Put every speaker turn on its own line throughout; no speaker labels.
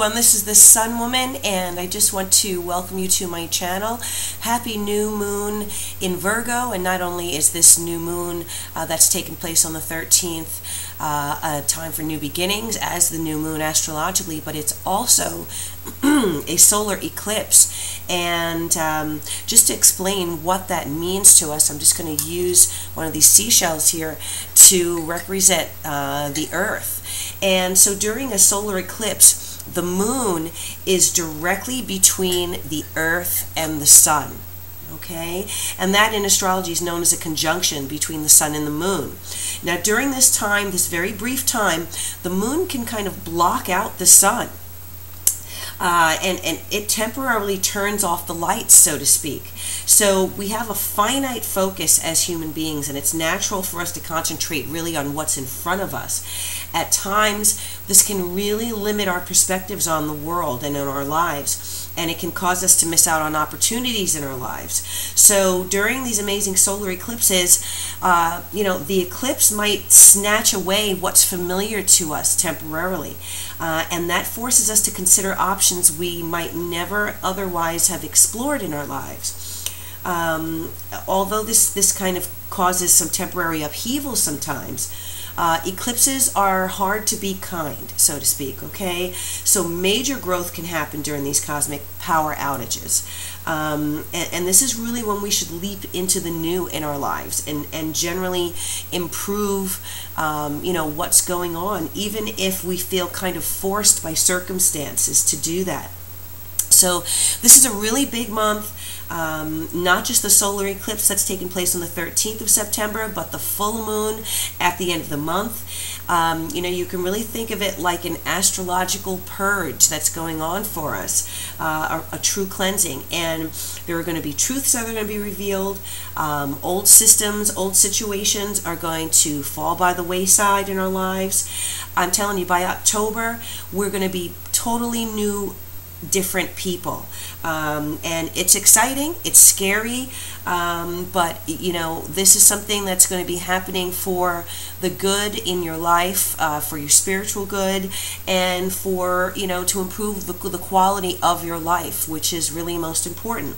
everyone, this is the Sun Woman, and I just want to welcome you to my channel. Happy new moon in Virgo, and not only is this new moon that's taking place on the 13th a time for new beginnings as the new moon astrologically, but it's also a solar eclipse. And just to explain what that means to us, I'm just going to use one of these seashells here to represent the Earth. And so during a solar eclipse, the moon is directly between the Earth and the Sun. Okay? And that in astrology is known as a conjunction between the Sun and the moon. Now during this time, this very brief time, the moon can kind of block out the Sun. And it temporarily turns off the lights, so to speak. So we have a finite focus as human beings, and it's natural for us to concentrate really on what's in front of us. At times, this can really limit our perspectives on the world and in our lives, and it can cause us to miss out on opportunities in our lives. So during these amazing solar eclipses, the eclipse might snatch away what's familiar to us temporarily, and that forces us to consider options we might never otherwise have explored in our lives. Although this kind of causes some temporary upheaval sometimes, eclipses are hard to be kind, so to speak, okay? So major growth can happen during these cosmic power outages. And this is really when we should leap into the new in our lives and generally improve, what's going on, even if we feel kind of forced by circumstances to do that. So this is a really big month, not just the solar eclipse that's taking place on the 13th of September, but the full moon at the end of the month. You can really think of it like an astrological purge that's going on for us, a true cleansing. And there are going to be truths that are going to be revealed. Old systems, old situations are going to fall by the wayside in our lives. I'm telling you, by October, we're going to be totally new, different people, and it's exciting, it's scary, but this is something that's going to be happening for the good in your life, for your spiritual good, and for to improve the quality of your life, which is really most important.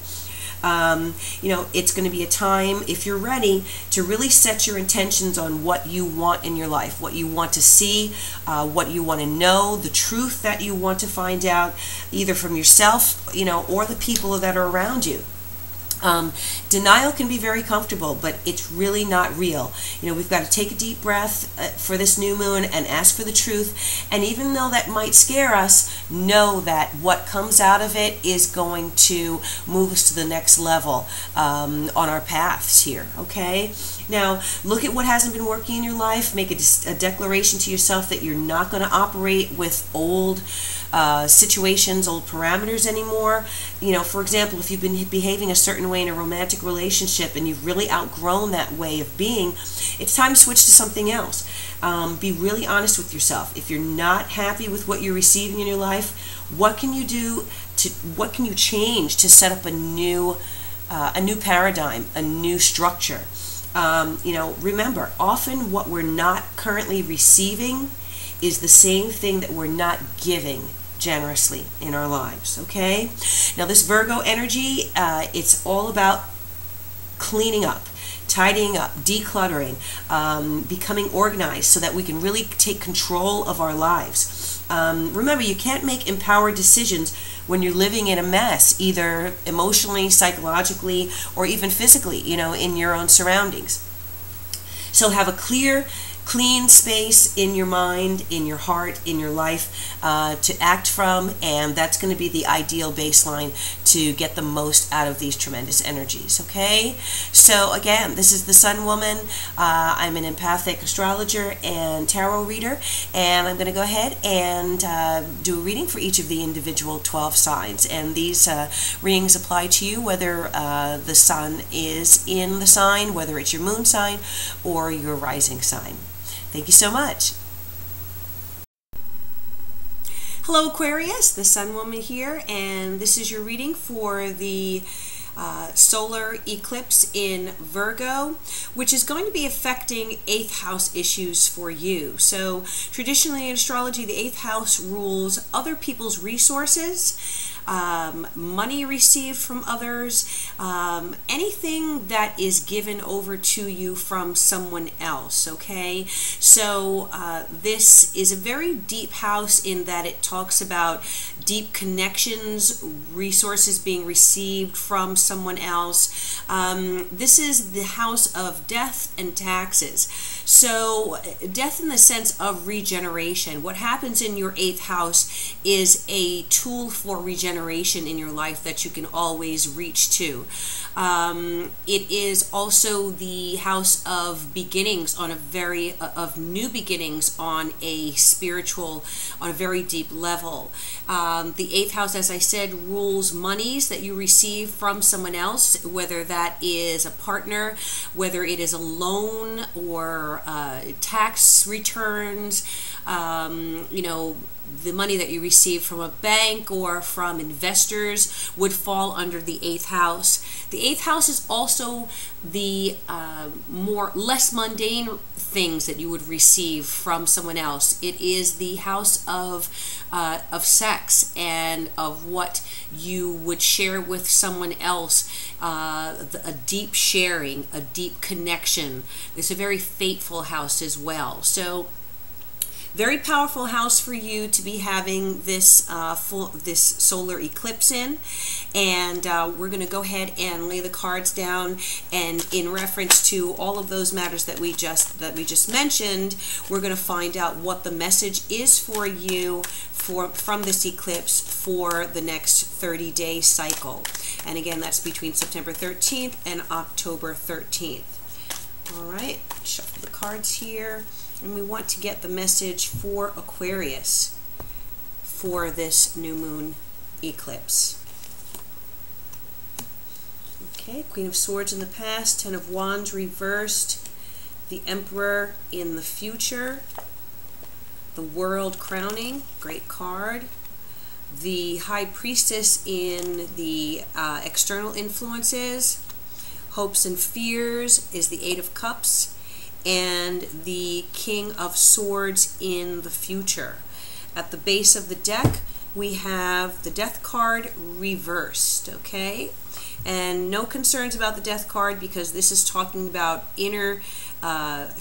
It's going to be a time, if you're ready, to really set your intentions on what you want in your life, what you want to see, what you want to know, the truth that you want to find out, either from yourself, or the people that are around you. Denial can be very comfortable, but it's really not real. We've got to take a deep breath for this new moon and ask for the truth. And even though that might scare us, know that what comes out of it is going to move us to the next level on our paths here, okay? Now, look at what hasn't been working in your life. Make a declaration to yourself that you're not going to operate with old situations, old parameters anymore. For example, if you've been behaving a certain way in a romantic relationship and you've really outgrown that way of being, it's time to switch to something else. Be really honest with yourself. If you're not happy with what you're receiving in your life, what can you do what can you change to set up a new paradigm, a new structure? Remember, often what we're not currently receiving is the same thing that we're not giving generously in our lives, okay? Now this Virgo energy, it's all about cleaning up, tidying up, decluttering, becoming organized so that we can really take control of our lives. Remember, you can't make empowered decisions when you're living in a mess, either emotionally, psychologically, or even physically, in your own surroundings. So have a clean space in your mind, in your heart, in your life to act from, and that's going to be the ideal baseline to get the most out of these tremendous energies, okay? So again, this is the Sun Woman. I'm an empathic astrologer and tarot reader, and I'm going to go ahead and do a reading for each of the individual 12 signs, and these readings apply to you whether the sun is in the sign, whether it's your moon sign or your rising sign. Thank you so much. Hello Aquarius, the Sun Woman here, and this is your reading for the solar eclipse in Virgo, which is going to be affecting 8th house issues for you. So traditionally in astrology, the 8th house rules other people's resources, money received from others, anything that is given over to you from someone else, okay? So this is a very deep house in that it talks about deep connections, resources being received from someone else. This is the house of death and taxes. So death in the sense of regeneration. What happens in your 8th house is a tool for regeneration in your life that you can always reach to. It is also the house of beginnings on a of new beginnings on a spiritual, on a very deep level. The 8th house, as I said, rules monies that you receive from someone else, whether that is a partner, whether it is a loan or tax returns, you know, the money that you receive from a bank or from investors would fall under the 8th house. The 8th house is also the less mundane things that you would receive from someone else. It is the house of sex and of what you would share with someone else, a deep sharing, a deep connection. It's a very fateful house as well. So very powerful house for you to be having this this solar eclipse in, and we're going to go ahead and lay the cards down. And in reference to all of those matters that we just mentioned, we're going to find out what the message is for you from this eclipse for the next 30-day cycle. And again, that's between September 13th and October 13th. All right, shuffle the cards here. And we want to get the message for Aquarius for this new moon eclipse. Okay, Queen of Swords in the past, 10 of Wands reversed, the Emperor in the future, the World crowning, great card, the High Priestess in the external influences, hopes and fears is the 8 of Cups, and the King of Swords in the future. At the base of the deck, we have the Death card reversed, okay? And no concerns about the Death card because this is talking about inner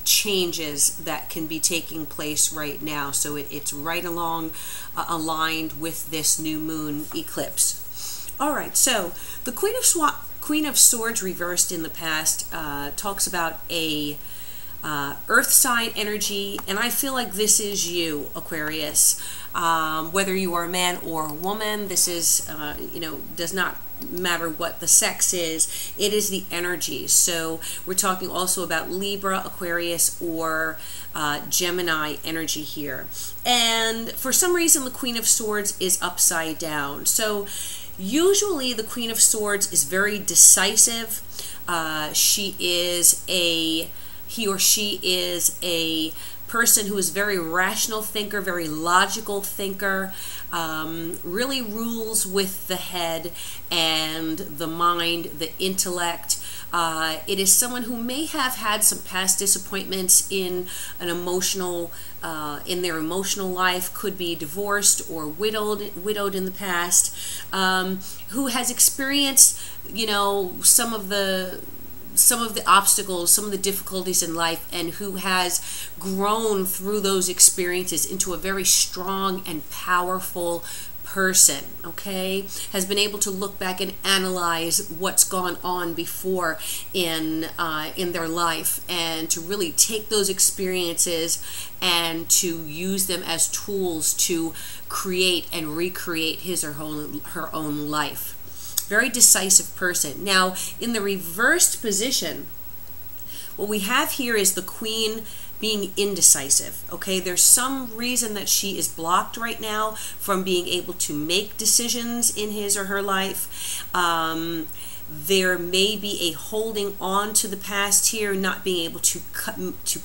changes that can be taking place right now. So it's right along aligned with this new moon eclipse. All right, so the Queen of Swords reversed in the past talks about a earth sign energy, and I feel like this is you, Aquarius. Whether you are a man or a woman, this is, you know, does not matter what the sex is, it is the energy. So we're talking also about Libra, Aquarius, or Gemini energy here. And for some reason, the Queen of Swords is upside down. So usually the Queen of Swords is very decisive. He or she is a person who is very rational thinker, very logical thinker, really rules with the head and the mind, the intellect. It is someone who may have had some past disappointments in an emotional, in their emotional life, could be divorced or widowed in the past, who has experienced, you know, some of the obstacles, some of the difficulties in life, and who has grown through those experiences into a very strong and powerful person, okay? Has been able to look back and analyze what's gone on before in their life, and to really take those experiences and to use them as tools to create and recreate his or her own life. Very decisive person. Now, in the reversed position, what we have here is the Queen being indecisive, okay? There's some reason that she is blocked right now from being able to make decisions in his or her life. There may be a holding on to the past here, not being able to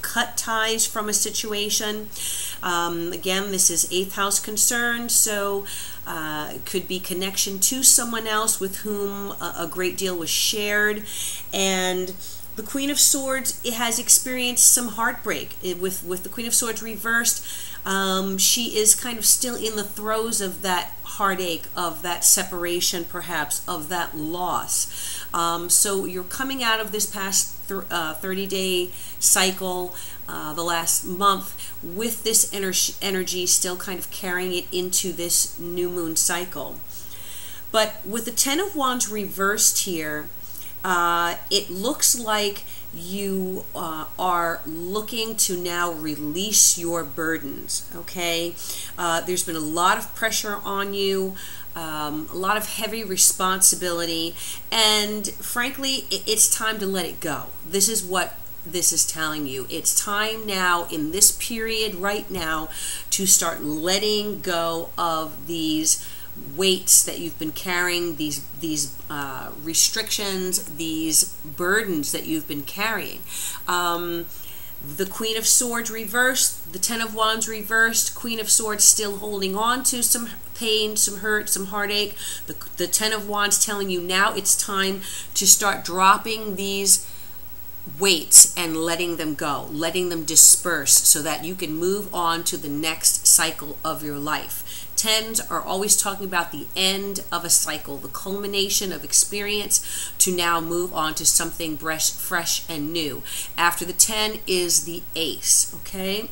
cut ties from a situation. Again, this is 8th house concerned, so it could be connection to someone else with whom a great deal was shared. And the Queen of Swords, it has experienced some heartbreak. With the Queen of Swords reversed, she is kind of still in the throes of that heartache, of that separation, perhaps, of that loss. So you're coming out of this past 30-day cycle, the last month, with this energy still kind of carrying it into this new moon cycle. But with the 10 of Wands reversed here, it looks like you are looking to now release your burdens, okay? There's been a lot of pressure on you, a lot of heavy responsibility, and frankly, it's time to let it go. This is what this is telling you. It's time now, in this period right now, to start letting go of these weights that you've been carrying, these restrictions, these burdens that you've been carrying. The Queen of Swords reversed, the 10 of Wands reversed, Queen of Swords still holding on to some pain, some hurt, some heartache. The 10 of Wands telling you now it's time to start dropping these weights and letting them go, letting them disperse so that you can move on to the next cycle of your life. 10s are always talking about the end of a cycle, the culmination of experience to now move on to something fresh and new. After the 10 is the Ace, okay?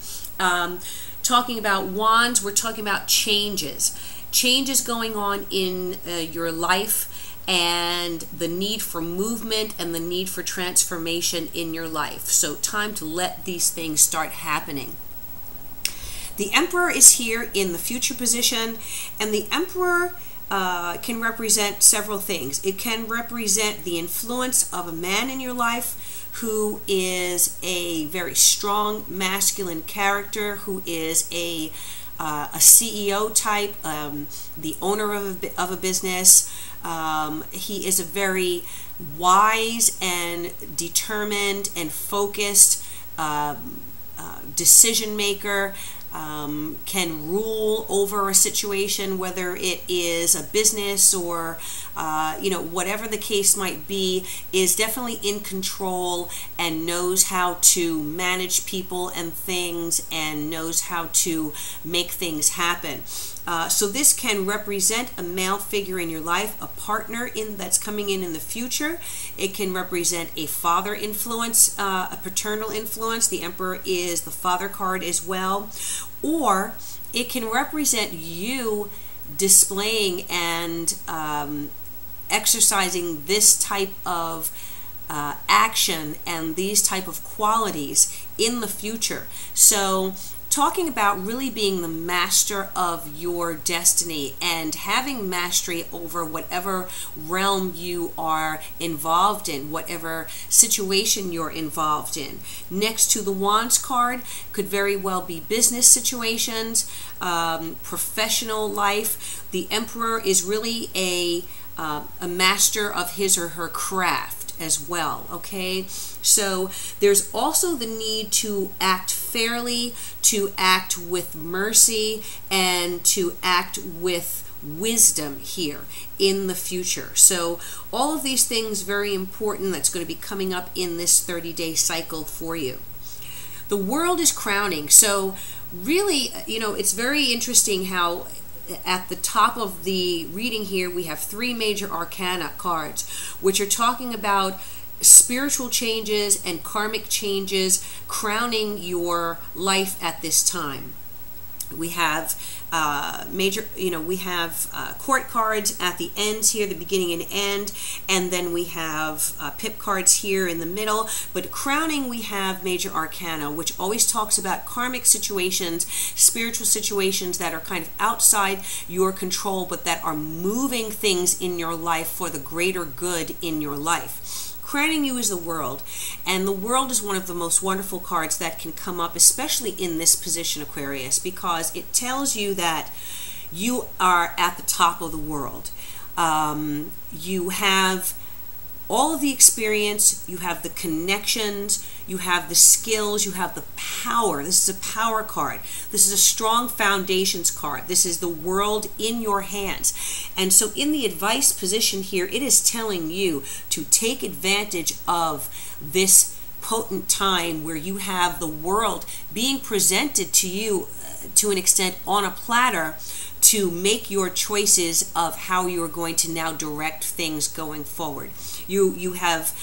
Talking about Wands, we're talking about changes. Changes going on in your life, and the need for movement and the need for transformation in your life. So time to let these things start happening. The Emperor is here in the future position, and the Emperor can represent several things. It can represent the influence of a man in your life who is a very strong masculine character, who is a CEO type, the owner of a business. He is a very wise and determined and focused decision maker. Can rule over a situation, whether it is a business or whatever the case might be, is definitely in control and knows how to manage people and things and knows how to make things happen. So this can represent a male figure in your life, a partner that's coming in the future. It can represent a father influence, a paternal influence. The Emperor is the father card as well. Or it can represent you displaying and exercising this type of action and these type of qualities in the future. So talking about really being the master of your destiny and having mastery over whatever realm you are involved in, whatever situation you're involved in. Next to the Wands card could very well be business situations, professional life. The Emperor is really a master of his or her craft as well, okay? So there's also the need to act fairly, to act with mercy, and to act with wisdom here in the future. So all of these things very important that's going to be coming up in this 30-day cycle for you. The World is crowning. So really, it's very interesting how at the top of the reading here we have 3 major arcana cards, which are talking about spiritual changes and karmic changes crowning your life at this time. We have court cards at the ends here, the beginning and end, and then we have pip cards here in the middle. But crowning, we have major arcana, which always talks about karmic situations, spiritual situations that are kind of outside your control, but that are moving things in your life for the greater good in your life. Crowning you is the World, and the World is one of the most wonderful cards that can come up, especially in this position, Aquarius, because it tells you that you are at the top of the world. You have all of the experience, you have the connections, you have the skills, you have the power. This is a power card. This is a strong foundations card. This is the world in your hands. And so in the advice position here, it is telling you to take advantage of this potent time where you have the world being presented to you to an extent on a platter to make your choices of how you are going to now direct things going forward. You have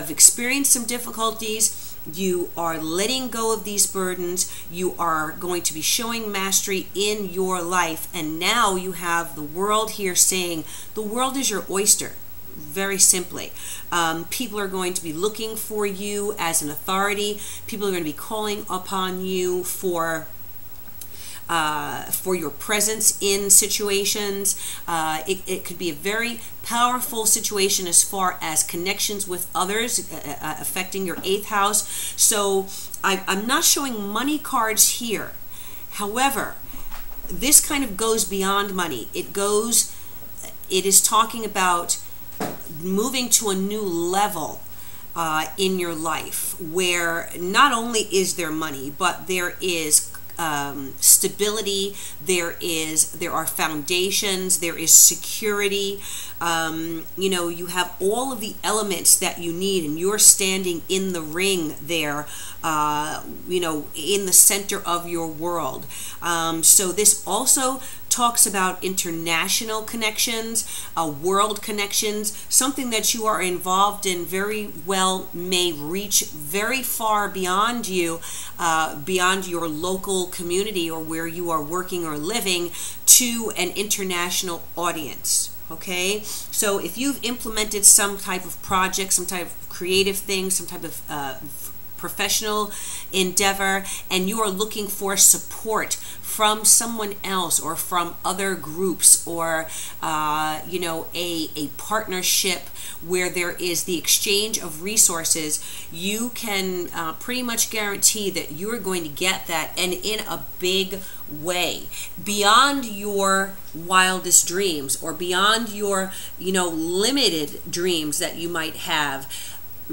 experienced some difficulties. You are letting go of these burdens. You are going to be showing mastery in your life. And now you have the world here saying the world is your oyster. Very simply. People are going to be looking for you as an authority. People are going to be calling upon you for your presence in situations. It could be a very powerful situation as far as connections with others affecting your 8th house. So I'm not showing money cards here. However, this kind of goes beyond money. It is talking about moving to a new level in your life where not only is there money, but there is stability, there are foundations, there is security. You have all of the elements that you need, and you're standing in the ring there, in the center of your world. So this also talks about international connections, world connections. Something that you are involved in very well may reach very far beyond you, beyond your local community or where you are working or living, to an international audience. Okay, so if you've implemented some type of project, some type of creative thing, some type of professional endeavor, and you are looking for support from someone else or from other groups, or a partnership where there is the exchange of resources, you can pretty much guarantee that you're going to get that, and in a big way, beyond your wildest dreams or beyond your limited dreams that you might have.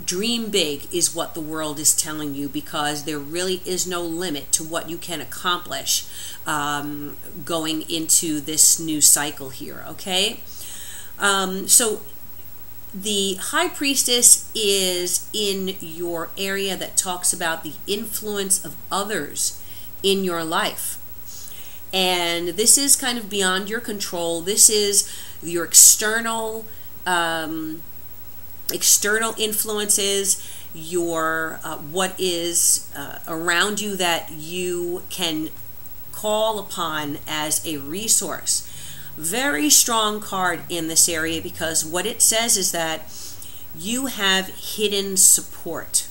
Dream big is what the world is telling you, because there really is no limit to what you can accomplish going into this new cycle here, okay? So the High Priestess is in your area that talks about the influence of others in your life. And this is kind of beyond your control. This is your external influences, your what is around you that you can call upon as a resource. Very strong card in this area, because what it says is that you have hidden support.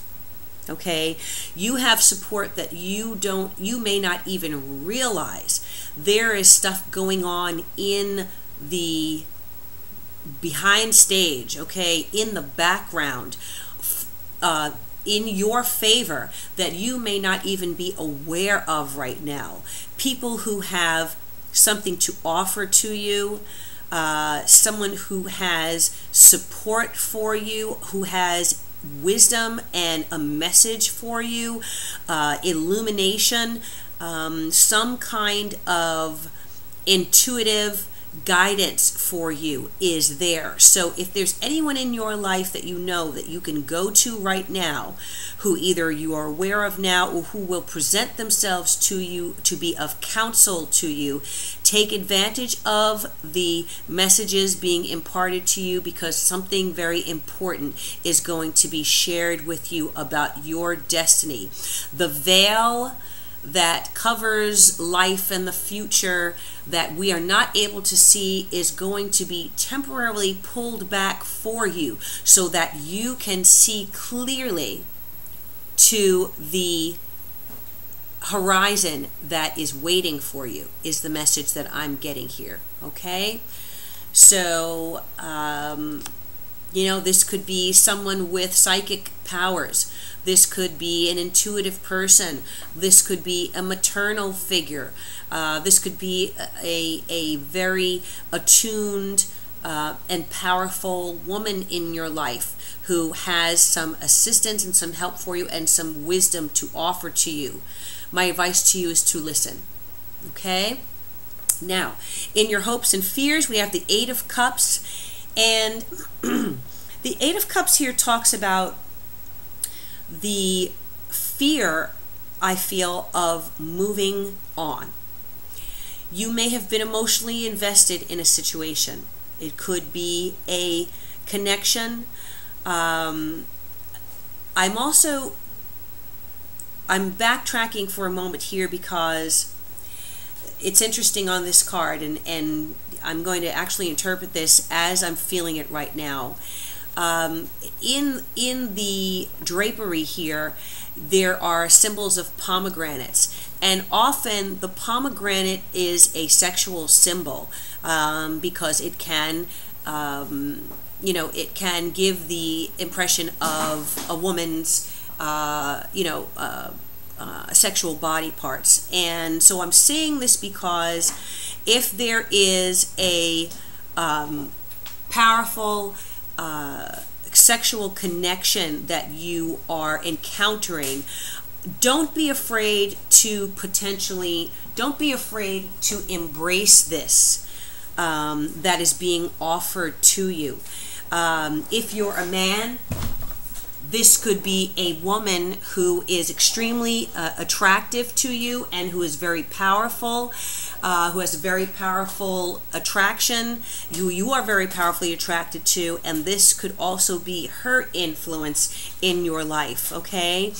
Okay, you have support that you may not even realize. There is stuff going on in the behind stage, okay, in the background, in your favor, that you may not even be aware of right now. People who have something to offer to you, someone who has support for you, who has wisdom and a message for you, illumination, some kind of intuitive guidance for you is there. So if there's anyone in your life that you know that you can go to right now, who either you are aware of now or who will present themselves to you to be of counsel to you, take advantage of the messages being imparted to you, because something very important is going to be shared with you about your destiny. The veil that covers life and the future that we are not able to see is going to be temporarily pulled back for you, so that you can see clearly to the horizon that is waiting for you, is the message that I'm getting here. Okay, so this could be someone with psychic powers. This could be an intuitive person. This could be a maternal figure. This could be a very attuned
and powerful woman in your life who has some assistance and some help for you and some wisdom to offer to you. My advice to you is to listen. Okay? Now, in your hopes and fears, we have the Eight of Cups. And the Eight of Cups here talks about the fear, I feel, of moving on. You may have been emotionally invested in a situation. It could be a connection. I'm backtracking for a moment here because it's interesting on this card, and I'm going to actually interpret this as I'm feeling it right now. In the drapery here, there are symbols of pomegranates, and often the pomegranate is a sexual symbol because it can, it can give the impression of a woman's, sexual body parts. And so I'm saying this because if there is a powerful sexual connection that you are encountering, don't be afraid to embrace this that is being offered to you. If you're a man, this could be a woman who is extremely attractive to you and who is very powerful, who has a very powerful attraction, who you are very powerfully attracted to, and this could also be her influence in your life, okay?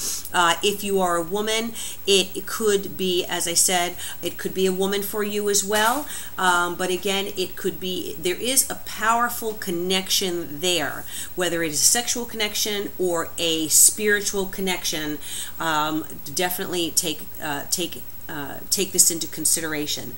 If you are a woman, it could be, as I said, it could be a woman for you as well, but again, it could be, there is a powerful connection there, whether it is a sexual connection or a spiritual connection. Definitely take this into consideration.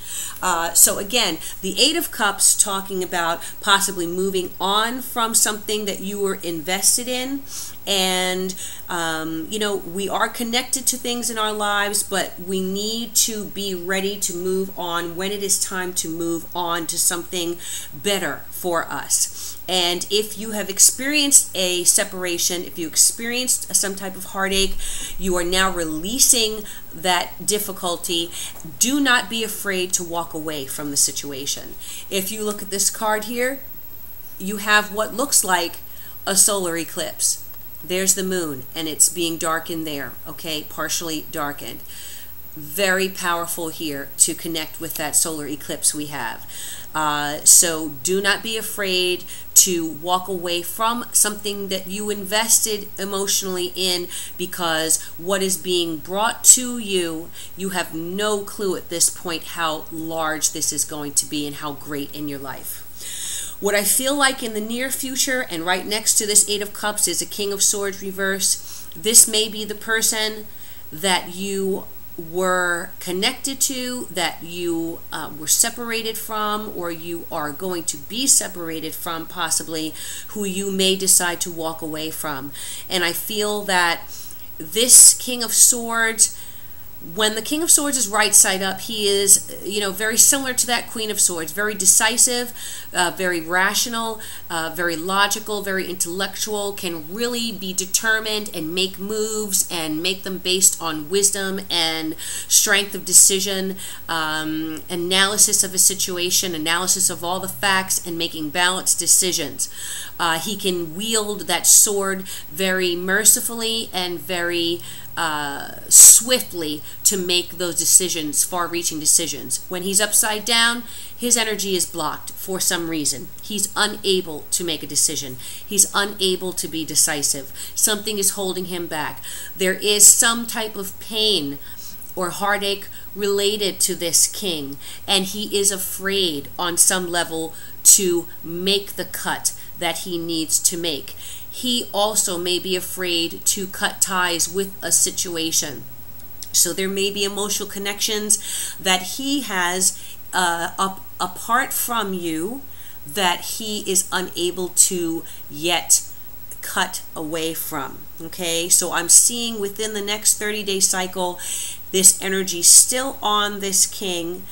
So again, the Eight of Cups talking about possibly moving on from something that you were invested in. And, we are connected to things in our lives, but we need to be ready to move on when it is time to move on to something better for us. And if you have experienced a separation, if you experienced some type of heartache, you are now releasing that difficulty. Do not be afraid to walk away from the situation. If you look at this card here, you have what looks like a solar eclipse. There's the moon, and it's being darkened there, okay, partially darkened. Very powerful here to connect with that solar eclipse we have. So do not be afraid to walk away from something that you invested emotionally in, because what is being brought to you, you have no clue at this point how large this is going to be and how great in your life. What I feel like in the near future, and right next to this Eight of Cups is a King of Swords reverse. This may be the person that you were connected to, that you were separated from, or you are going to be separated from, possibly, who you may decide to walk away from. And I feel that this King of Swords, when the King of Swords is right side up, he is, very similar to that Queen of Swords, very decisive, very rational, very logical, very intellectual, can really be determined and make moves and make them based on wisdom and strength of decision, analysis of a situation, analysis of all the facts, and making balanced decisions. He can wield that sword very mercifully and very swiftly to make those decisions, far-reaching decisions. When he's upside down, his energy is blocked for some reason. He's unable to make a decision. He's unable to be decisive. Something is holding him back. There is some type of pain or heartache related to this king, and he is afraid on some level to make the cut that he needs to make. He also may be afraid to cut ties with a situation. So there may be emotional connections that he has apart from you that he is unable to yet cut away from. Okay, so I'm seeing within the next 30-day cycle this energy still on this king.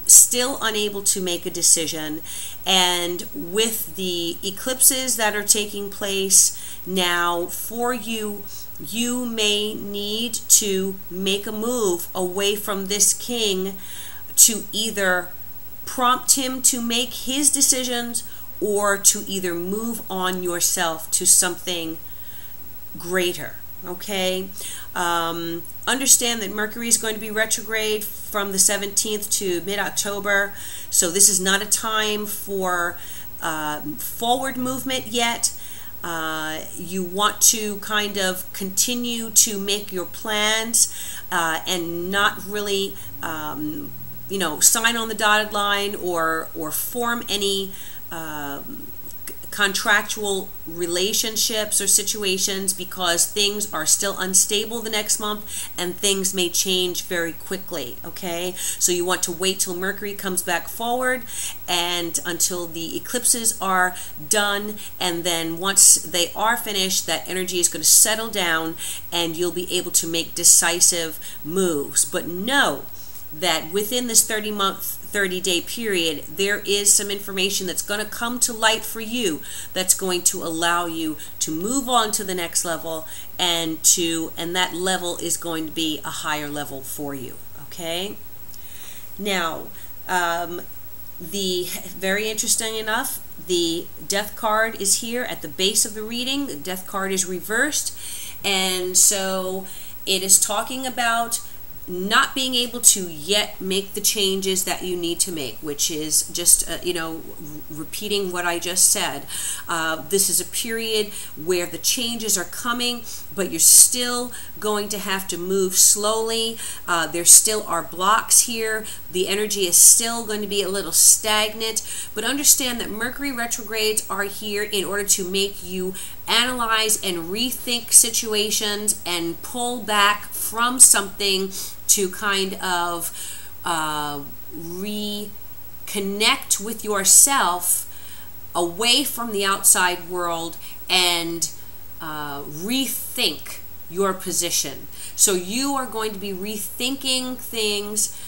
still unable to make a decision. And with the eclipses that are taking place now for you, you may need to make a move away from this king to either prompt him to make his decisions or to either move on yourself to something greater. Okay, understand that Mercury is going to be retrograde from the 17th to mid-October, so this is not a time for forward movement yet. You want to kind of continue to make your plans and not really, you know, sign on the dotted line or form any contractual relationships or situations, because things are still unstable the next month and things may change very quickly. Okay, so you want to wait till Mercury comes back forward and until the eclipses are done, and then once they are finished, that energy is going to settle down and you'll be able to make decisive moves. But know that within this 30-day period, there is some information that's going to come to light for you that's going to allow you to move on to the next level, and that level is going to be a higher level for you. Okay, now very interesting enough, the death card is here at the base of the reading. The death card is reversed, and so it is talking about not being able to yet make the changes that you need to make, which is just, you know, repeating what I just said. This is a period where the changes are coming, but you're still going to have to move slowly. There still are blocks here. The energy is still going to be a little stagnant, but understand that Mercury retrogrades are here in order to make you analyze and rethink situations and pull back from something to kind of reconnect with yourself away from the outside world and rethink your position. So you are going to be rethinking things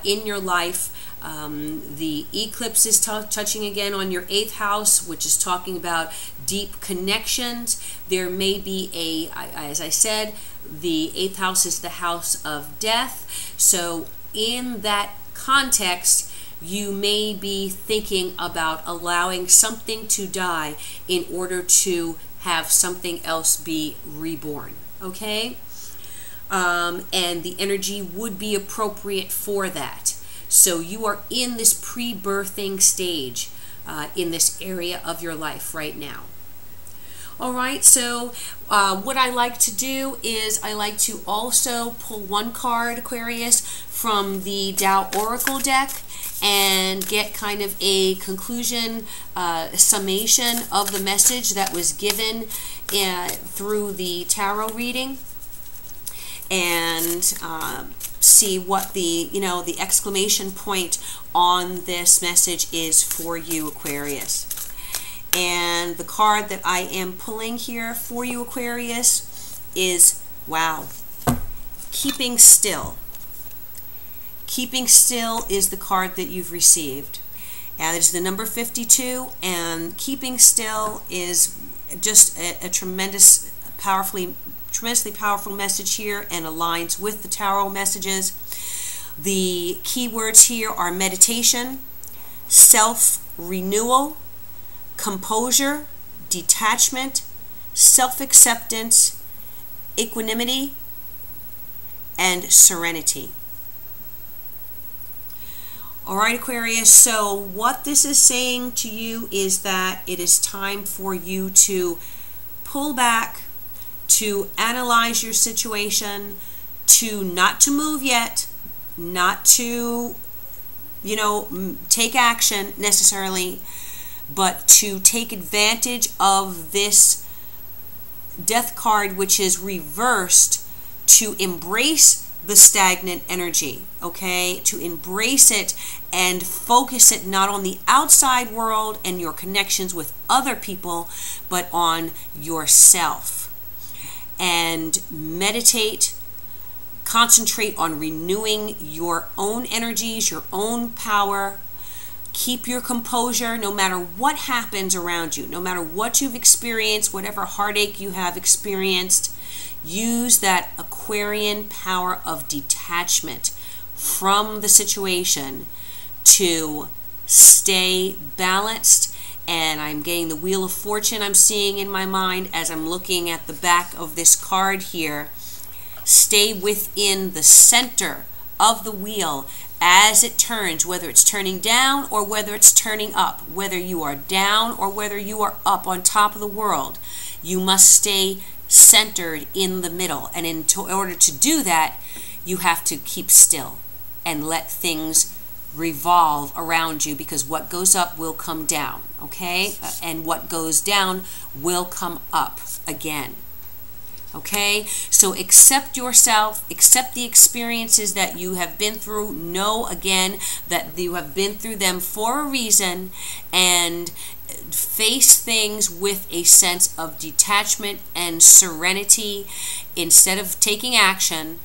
in your life. The eclipse is touching again on your 8th house, which is talking about deep connections. There may be as I said, the 8th house is the house of death. So in that context, you may be thinking about allowing something to die in order to have something else be reborn. Okay? And the energy would be appropriate for that. So you are in this pre-birthing stage in this area of your life right now. All right, so what I like to do is I like to also pull one card, Aquarius, from the Tao Oracle deck and get kind of a conclusion, summation of the message that was given through the tarot reading, and see what the exclamation point on this message is for you, Aquarius. And the card that I am pulling here for you, Aquarius, is, wow, keeping still. Keeping still is the card that you've received. And it's the number 52, and keeping still is just a tremendously powerful message here, and aligns with the tarot messages. The keywords here are meditation, self-renewal, composure, detachment, self-acceptance, equanimity, and serenity. All right, Aquarius, so what this is saying to you is that it is time for you to pull back, to analyze your situation, not to move yet, not to, take action necessarily, but to take advantage of this death card, which is reversed, to embrace the stagnant energy, okay? To embrace it and focus it not on the outside world and your connections with other people, but on yourself. And meditate, concentrate on renewing your own energies, your own power. Keep your composure no matter what happens around you, no matter what you've experienced, whatever heartache you have experienced. Use that Aquarian power of detachment from the situation to stay balanced. And I'm getting the Wheel of Fortune I'm seeing in my mind as I'm looking at the back of this card here. Stay within the center of the wheel as it turns, whether it's turning down or whether it's turning up, whether you are down or whether you are up on top of the world. You must stay centered in the middle. And in order to do that, you have to keep still and let things revolve around you, because what goes up will come down, okay? And what goes down will come up again. Okay, so accept yourself, accept the experiences that you have been through. Know again that you have been through them for a reason, and face things with a sense of detachment and serenity. Instead of taking action,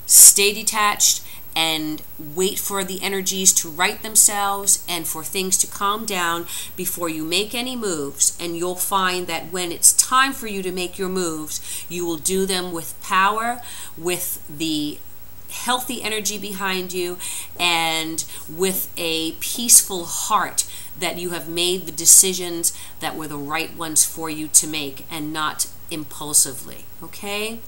stay detached and wait for the energies to right themselves and for things to calm down before you make any moves. And you'll find that when it's time for you to make your moves, you will do them with power, with the healthy energy behind you, and with a peaceful heart that you have made the decisions that were the right ones for you to make, and not impulsively. Okay?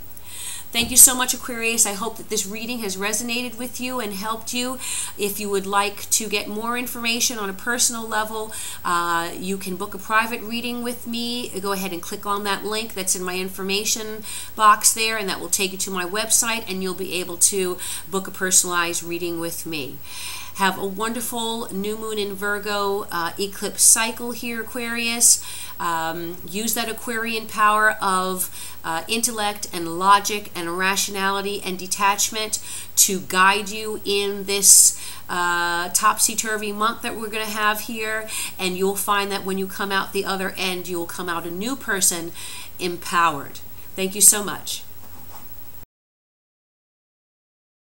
Thank you so much, Aquarius. I hope that this reading has resonated with you and helped you. If you would like to get more information on a personal level, you can book a private reading with me. Go ahead and click on that link that's in my information box there, and that will take you to my website, and you'll be able to book a personalized reading with me. Have a wonderful new moon in Virgo eclipse cycle here, Aquarius. Use that Aquarian power of intellect and logic and rationality and detachment to guide you in this topsy-turvy month that we're going to have here. And you'll find that when you come out the other end, you'll come out a new person, empowered. Thank you so much.